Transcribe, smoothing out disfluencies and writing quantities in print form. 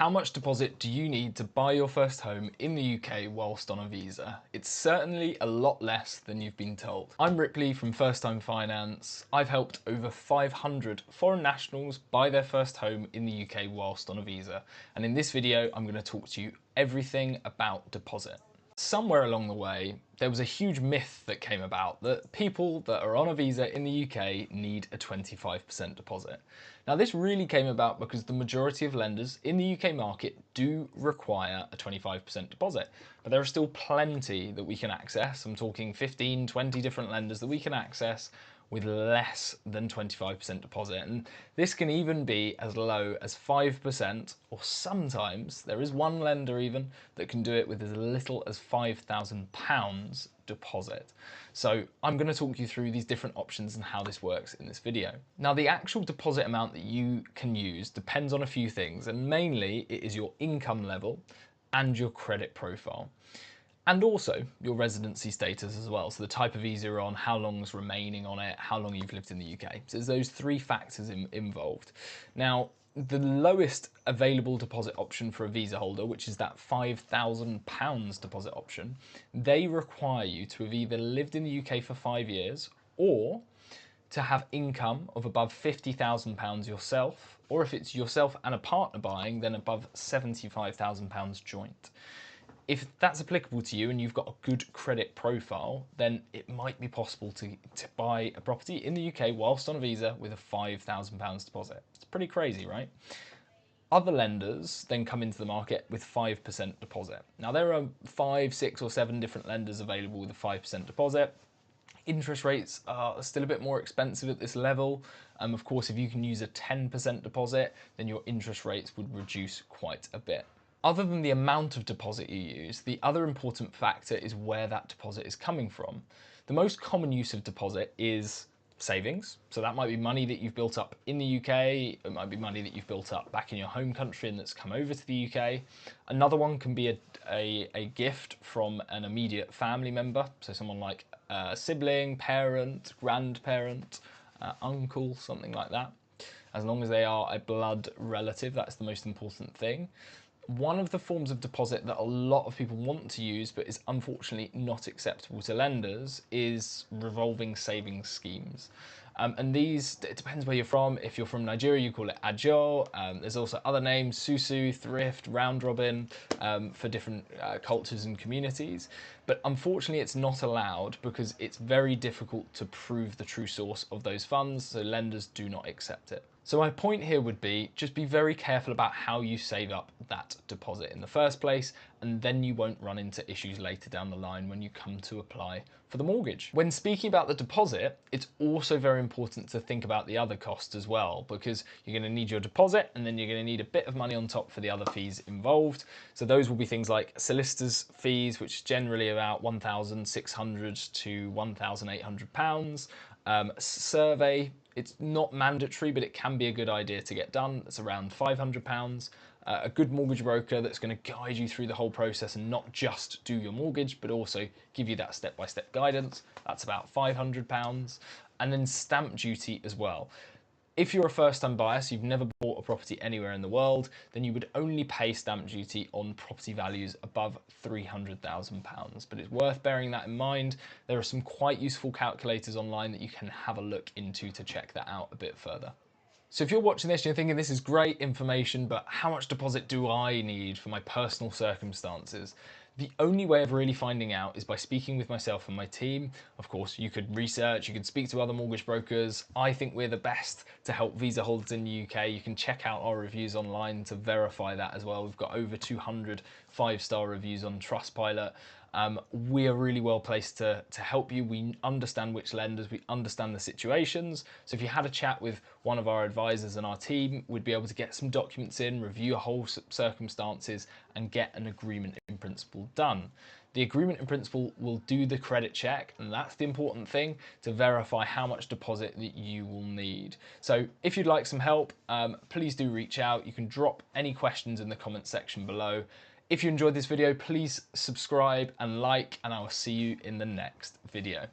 How much deposit do you need to buy your first home in the UK whilst on a visa? It's certainly a lot less than you've been told. I'm Ripley from First Time Finance. I've helped over 500 foreign nationals buy their first home in the UK whilst on a visa. And in this video, I'm going to talk to you everything about deposit. Somewhere along the way, there was a huge myth that came about that people that are on a visa in the UK need a 25% deposit. Now this really came about because the majority of lenders in the UK market do require a 25% deposit, but there are still plenty that we can access. I'm talking 15, 20 different lenders that we can access with less than 25% deposit. And this can even be as low as 5%, or sometimes there is one lender even that can do it with as little as £5,000 deposit. So I'm going to talk you through these different options and how this works in this video. Now the actual deposit amount that you can use depends on a few things, and mainly it is your income level and your credit profile. And also your residency status as well. So the type of visa you're on, how long's remaining on it, how long you've lived in the UK. So there's those three factors involved. Now, the lowest available deposit option for a visa holder, which is that £5,000 deposit option, they require you to have either lived in the UK for 5 years or to have income of above £50,000 yourself, or if it's yourself and a partner buying, then above £75,000 joint. If that's applicable to you and you've got a good credit profile, then it might be possible to buy a property in the UK whilst on a visa with a £5,000 deposit. It's pretty crazy, right? Other lenders then come into the market with 5% deposit. Now there are 5, 6 or 7 different lenders available with a 5% deposit. Interest rates are still a bit more expensive at this level. Of course, if you can use a 10% deposit, then your interest rates would reduce quite a bit. Other than the amount of deposit you use, the other important factor is where that deposit is coming from. The most common use of deposit is savings. So that might be money that you've built up in the UK, it might be money that you've built up back in your home country and that's come over to the UK. Another one can be a gift from an immediate family member, so someone like a sibling, parent, grandparent, uncle, something like that. As long as they are a blood relative, that's the most important thing. One of the forms of deposit that a lot of people want to use but is unfortunately not acceptable to lenders is revolving savings schemes. And these, it depends where you're from. If you're from Nigeria, you call it ajo. There's also other names, susu, thrift, round robin, for different cultures and communities. But unfortunately, it's not allowed because it's very difficult to prove the true source of those funds, so lenders do not accept it. So my point here would be, just be very careful about how you save up that deposit in the first place, and then you won't run into issues later down the line when you come to apply for the mortgage. When speaking about the deposit, it's also very important to think about the other costs as well, because you're going to need your deposit and then you're going to need a bit of money on top for the other fees involved. So those will be things like solicitors' fees, which is generally about £1,600 to £1,800. Survey, it's not mandatory, but it can be a good idea to get done. It's around £500. A good mortgage broker that's going to guide you through the whole process and not just do your mortgage, but also give you that step-by-step guidance. That's about £500. And then stamp duty as well. If you're a first-time buyer, so you've never bought a property anywhere in the world, then you would only pay stamp duty on property values above £300,000. But it's worth bearing that in mind. There are some quite useful calculators online that you can have a look into to check that out a bit further. So if you're watching this and you're thinking this is great information, but how much deposit do I need for my personal circumstances? The only way of really finding out is by speaking with myself and my team. Of course, you could research, you could speak to other mortgage brokers. I think we're the best to help visa holders in the UK. You can check out our reviews online to verify that as well. We've got over 200 5-star reviews on Trustpilot. We are really well placed to help you. We understand which lenders, we understand the situations. So if you had a chat with one of our advisors and our team, we'd be able to get some documents in, review your whole circumstances and get an agreement in principle done. The agreement in principle will do the credit check, and that's the important thing, to verify how much deposit that you will need. So if you'd like some help, please do reach out. You can drop any questions in the comments section below. If you enjoyed this video, please subscribe and like, and I will see you in the next video.